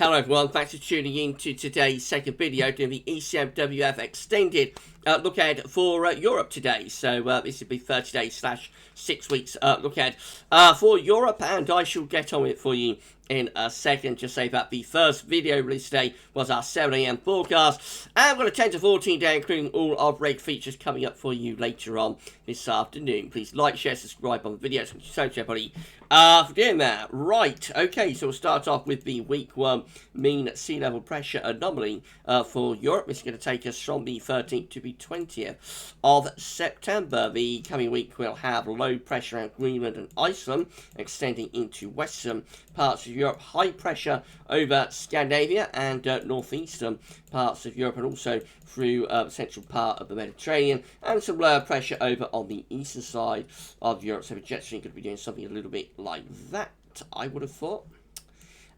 Hello everyone, thanks for tuning in to today's second video doing the ECMWF extended look ahead for Europe today. So this will be 30 days / 6 weeks look ahead for Europe, and I shall get on with it for you in a second. Just say that the first video release today was our 7 AM forecast, and we've got a 10 to 14 day, including all of reg features coming up for you later on this afternoon. Please like, share, subscribe on the videos. Thank you so much, everybody, for doing that. Right, okay, so we'll start off with the week 1 mean sea level pressure anomaly for Europe. This is going to take us from the 13th to the 20th of September. The coming week will have low pressure around Greenland and Iceland, extending into western parts of Europe, high pressure over Scandinavia and northeastern parts of Europe, and also through the central part of the Mediterranean, and some lower pressure over on the eastern side of Europe. So the jet stream could be doing something a little bit like that, I would have thought.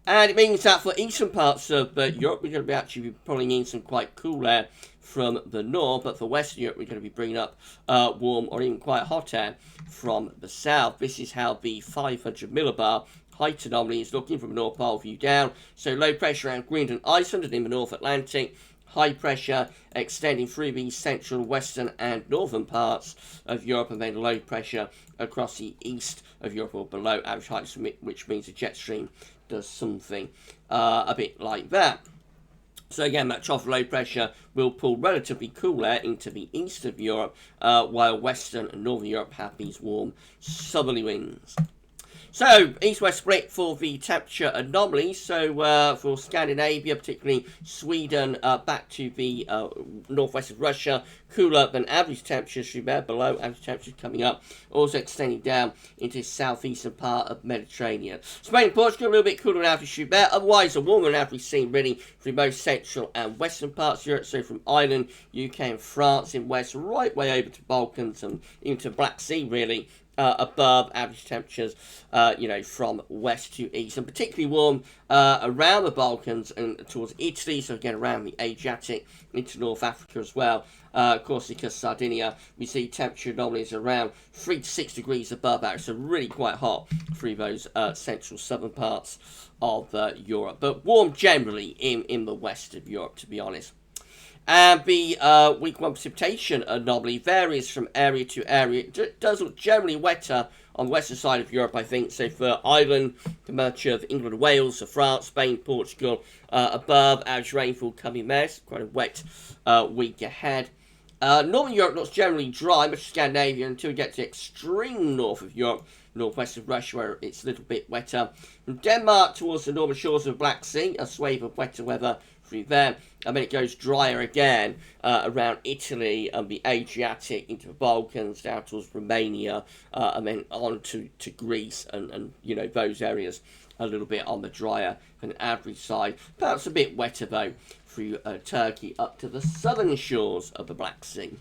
And it means that for eastern parts of Europe, we're going to be actually pulling in some quite cool air from the north, but for Western Europe, we're going to be bringing up warm or even quite hot air from the south. This is how the 500 millibar height anomaly is looking from a North Pole view down. So low pressure around Greenland and Iceland and in the North Atlantic. High pressure extending through the central, western and northern parts of Europe, and then low pressure across the east of Europe, or below average heights, which means the jet stream does something a bit like that. So again, that trough low pressure will pull relatively cool air into the east of Europe, while western and northern Europe have these warm southerly winds. So, east-west split for the temperature anomalies. So, for Scandinavia, particularly Sweden, back to the northwest of Russia, cooler than average temperatures through there, below average temperatures coming up, also extending down into the southeastern part of the Mediterranean. Spain and Portugal, a little bit cooler than average through there, otherwise a warmer than average seen really through most central and western parts of Europe. So, from Ireland, UK and France in west, right way over to Balkans and even to Black Sea, really. Above average temperatures, from west to east, and particularly warm around the Balkans and towards Italy, so again around the Adriatic into North Africa as well. Corsica, Sardinia, we see temperature anomalies around 3 to 6 degrees above average, so really quite hot through those central southern parts of Europe, but warm generally in the west of Europe, to be honest. And the week 1 precipitation anomaly varies from area to area. It does look generally wetter on the western side of Europe, I think. So for Ireland, the much of England and Wales, so France, Spain, Portugal, above average rainfall coming there. It's quite a wet week ahead. Northern Europe looks generally dry, much of Scandinavia, until we get to the extreme north of Europe, northwest of Russia, where it's a little bit wetter. From Denmark towards the northern shores of the Black Sea, a swathe of wetter weather through there, and then it goes drier again around Italy and the Adriatic into the Balkans, down towards Romania, and then on to Greece and those areas a little bit on the drier than average side. Perhaps a bit wetter though through Turkey up to the southern shores of the Black Sea.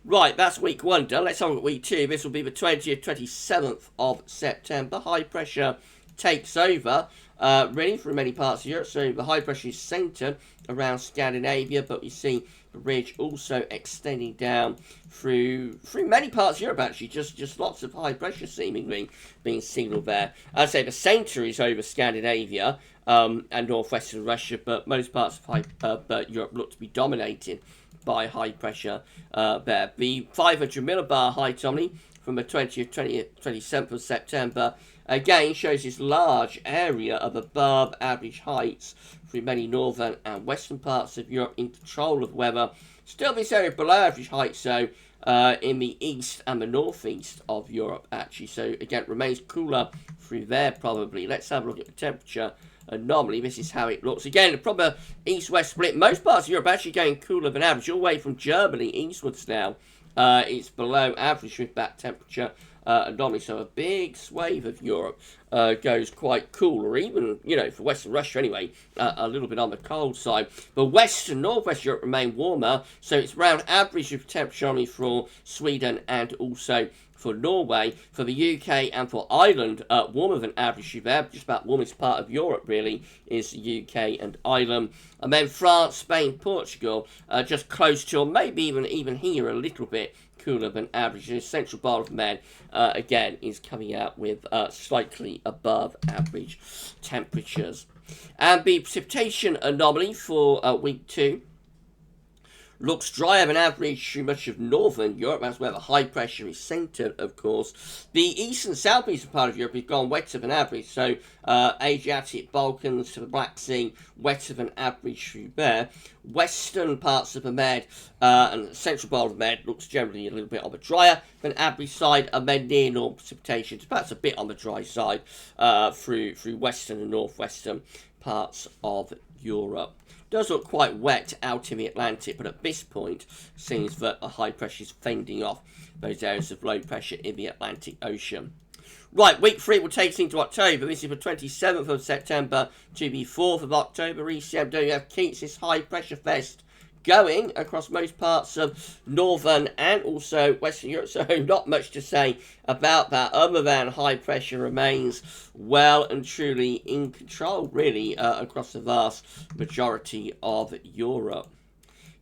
Right, that's week 1 done. Let's have a look at week 2. This will be the 20th, 27th of September. High pressure takes over, really, from many parts of Europe. So the high pressure is centred around Scandinavia, but we see the ridge also extending down through many parts of Europe, actually. Just lots of high pressure seemingly being signalled there. I'd say the centre is over Scandinavia and northwestern Russia, but most parts of Europe look to be dominated by high pressure there. The 500 millibar height anomaly from the 20th, 27th of September again shows this large area of above average heights through many northern and western parts of Europe in control of weather. Still this area below average heights, so in the east and the northeast of Europe, actually. So again, it remains cooler through there probably. Let's have a look at the temperature anomaly. This is how it looks. Again, a proper east-west split. Most parts of Europe are actually going cooler than average, all the way from Germany eastwards now. It's below average with that temperature anomaly, so a big swathe of Europe goes quite cool, or even, for western Russia anyway, a little bit on the cold side. But west and northwest Europe remain warmer, so it's around average of temperature anomaly for Sweden and also for Norway. For the UK and for Ireland, warmer than average there. Just about warmest part of Europe, really, is the UK and Ireland. And then France, Spain, Portugal, just close to, or maybe even here a little bit cooler than average. The central bar of Med, again, is coming out with slightly above average temperatures. And the precipitation anomaly for week 2 looks drier than average through much of northern Europe. That's where the high pressure is centred, of course. The east and southeastern part of Europe has gone wetter than average. So Adriatic, Balkans to the Black Sea, wetter than average through there. Western parts of the Med and the central part of the Med looks generally a little bit on the drier than average side, and then near normal precipitation, perhaps a bit on the dry side through western and northwestern parts of Europe. Does look quite wet out in the Atlantic, but at this point seems that the high pressure is fending off those areas of low pressure in the Atlantic Ocean. Right, week 3 will take us into October. This is the 27th of September to the 4th of October. ECMWF keeps this high pressure fest going across most parts of northern and also western Europe, so not much to say about that other than high pressure remains well and truly in control, really, across the vast majority of Europe.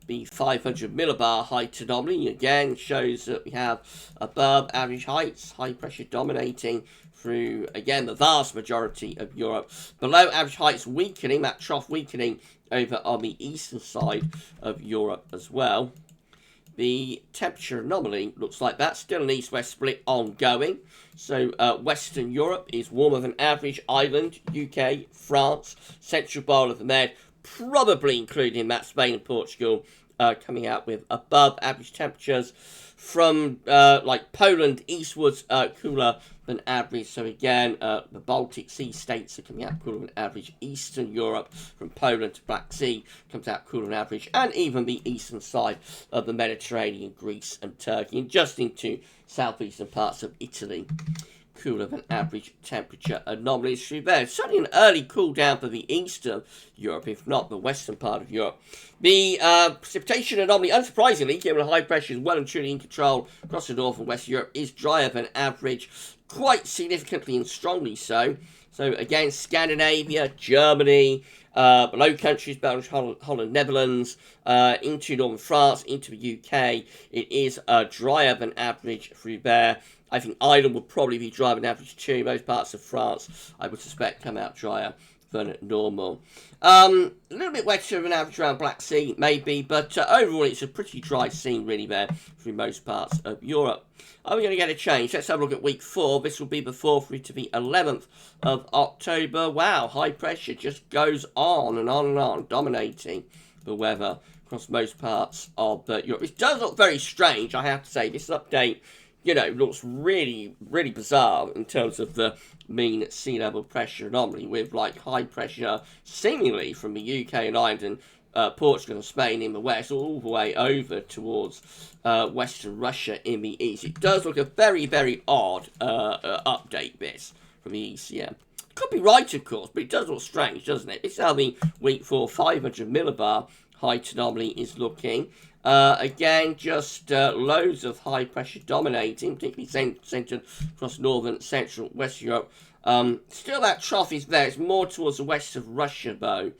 The 500 millibar height anomaly again shows that we have above average heights, high pressure dominating through, again, the vast majority of Europe. Below average heights weakening, that trough weakening over on the eastern side of Europe as well. The temperature anomaly looks like that. Still an east-west split ongoing. So Western Europe is warmer than average. Ireland, UK, France, central bowl of the Med, probably including that Spain and Portugal, coming out with above average temperatures. From like Poland eastwards, cooler than average. So again, the Baltic Sea states are coming out cooler than average. Eastern Europe, from Poland to Black Sea, comes out cooler than average. And even the eastern side of the Mediterranean, Greece and Turkey, and just into southeastern parts of Italy, cooler than average temperature anomalies through there. Certainly an early cool down for the east of Europe, if not the western part of Europe. The precipitation anomaly, unsurprisingly, given the high pressure is well and truly in control across the north and west of Europe, is drier than average, quite significantly and strongly so. So again, Scandinavia, Germany, the Low Countries, Belgium, Holland, Netherlands, into northern France, into the UK, it is drier than average through there. I think Ireland will probably be drier than average too. Most parts of France, I would suspect, come out drier than normal. A little bit wetter than average around Black Sea, maybe, but overall it's a pretty dry scene really there through most parts of Europe. Are we going to get a change? Let's have a look at week 4. This will be the 4th through to the 11th of October. Wow, high pressure just goes on and on and on, dominating the weather across most parts of Europe. It does look very strange, I have to say. This update, you know, looks really, really bizarre in terms of the mean sea level pressure anomaly, with like high pressure seemingly from the UK and Ireland and Portugal and Spain in the west, all the way over towards western Russia in the east. It does look a very, very odd update, this, from the ECM. Could be right, of course, but it does look strange, doesn't it? This is how the week 4 500 millibar height anomaly is looking. Again, just loads of high pressure dominating, particularly centred across northern, central, western Europe. Still that trough is there. It's more towards the west of Russia, though,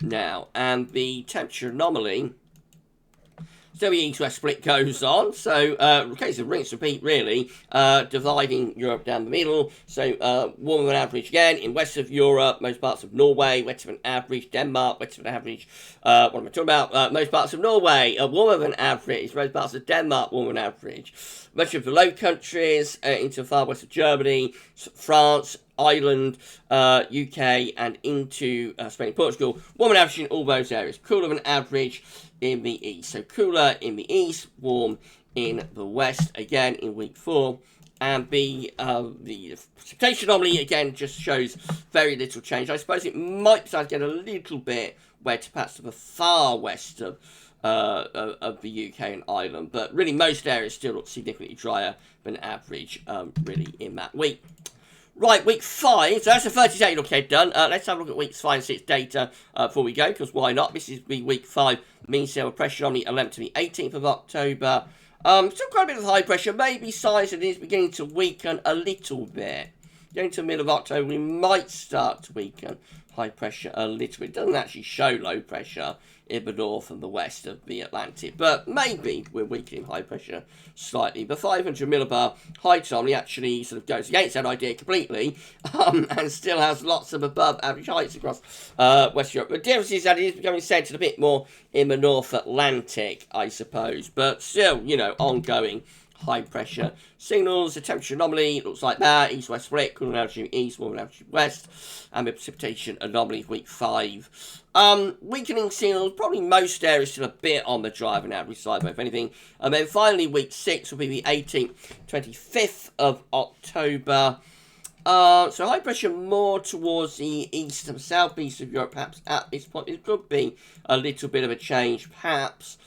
now. And the temperature anomaly, so the east-west split goes on. So, case of rinse repeat, really, dividing Europe down the middle. So, warmer than average again in west of Europe, most parts of Norway, wetter than average, Denmark, wetter than average. What am I talking about? Most parts of Norway, warmer than average, most parts of Denmark, warmer than average. Much of the Low Countries, into the far west of Germany, France, Ireland, UK, and into Spain and Portugal. Warmer than average in all those areas. Cooler than average in the east. So cooler in the east, warm in the west, again in week 4. And the precipitation anomaly, again, just shows very little change. I suppose it might start to get a little bit wetter, perhaps to the far west of the UK and Ireland. But really, most areas still look significantly drier than average, really, in that week. Right, week 5, so that's a 30-day look ahead done. Let's have a look at weeks 5 and 6 data before we go, because why not? This is the week 5 mean sea level pressure on the 11th to the 18th of October. Still quite a bit of high pressure, maybe size it is beginning to weaken a little bit. Getting to the middle of October, we might start to weaken high pressure a little bit. It doesn't actually show low pressure in the north and the west of the Atlantic, but maybe we're weakening high pressure slightly. The 500 millibar high anomaly actually sort of goes against that idea completely, and still has lots of above average heights across West Europe. The difference is that it is becoming centred a bit more in the North Atlantic, I suppose, but still, you know, ongoing high pressure signals. The temperature anomaly looks like that. East-west split, cooler altitude east, warmer altitude west, and the precipitation anomaly week 5. Weakening signals, probably most areas still a bit on the drive and average side, but if anything. And then finally, week 6 will be the 18th, 25th of October. So high pressure more towards the east and southeast of Europe, perhaps at this point. It could be a little bit of a change, perhaps,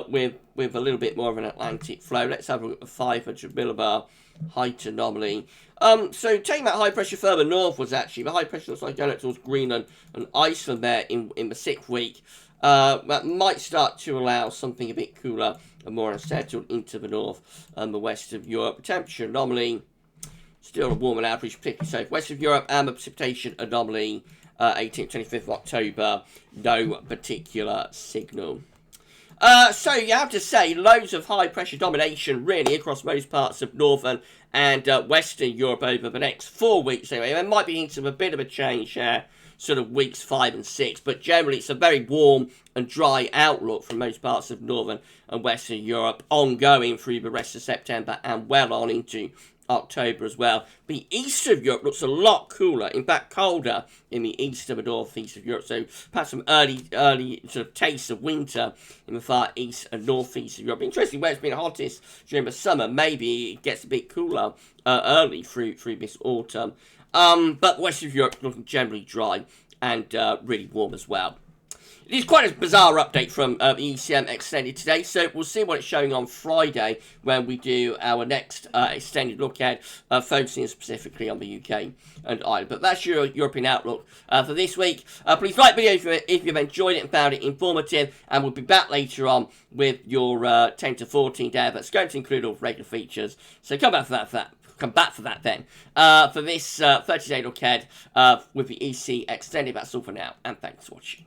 with a little bit more of an Atlantic flow. Let's have a look at the 500 millibar height anomaly. So taking that high pressure further northwards, actually, the high pressure looks like going up towards Greenland and Iceland there in the 6th week. That might start to allow something a bit cooler and more unsettled into the north and the west of Europe. The temperature anomaly, still a warmer average, particularly so west of Europe, and the precipitation anomaly, 18th, 25th of October, no particular signal. So you have to say, loads of high pressure domination really across most parts of northern and western Europe over the next 4 weeks anyway. There might be hints of a bit of a change here, sort of weeks 5 and 6, but generally it's a very warm and dry outlook from most parts of northern and western Europe, ongoing through the rest of September and well on into October as well. The east of Europe looks a lot cooler, in fact colder in the east and the northeast of Europe, so perhaps some early sort of tastes of winter in the far east and northeast of Europe. Interesting, where it's been hottest during the summer, maybe it gets a bit cooler early through this autumn. But west of Europe looking generally dry and really warm as well. It is quite a bizarre update from the ECM Extended today, so we'll see what it's showing on Friday when we do our next extended look at, focusing specifically on the UK and Ireland. But that's your European outlook for this week. Please like the video if you've enjoyed it and found it informative, and we'll be back later on with your 10 to 14 day that's going to include all regular features. So come back for that then. For this 30-day look ahead with the EC Extended, that's all for now, and thanks for watching.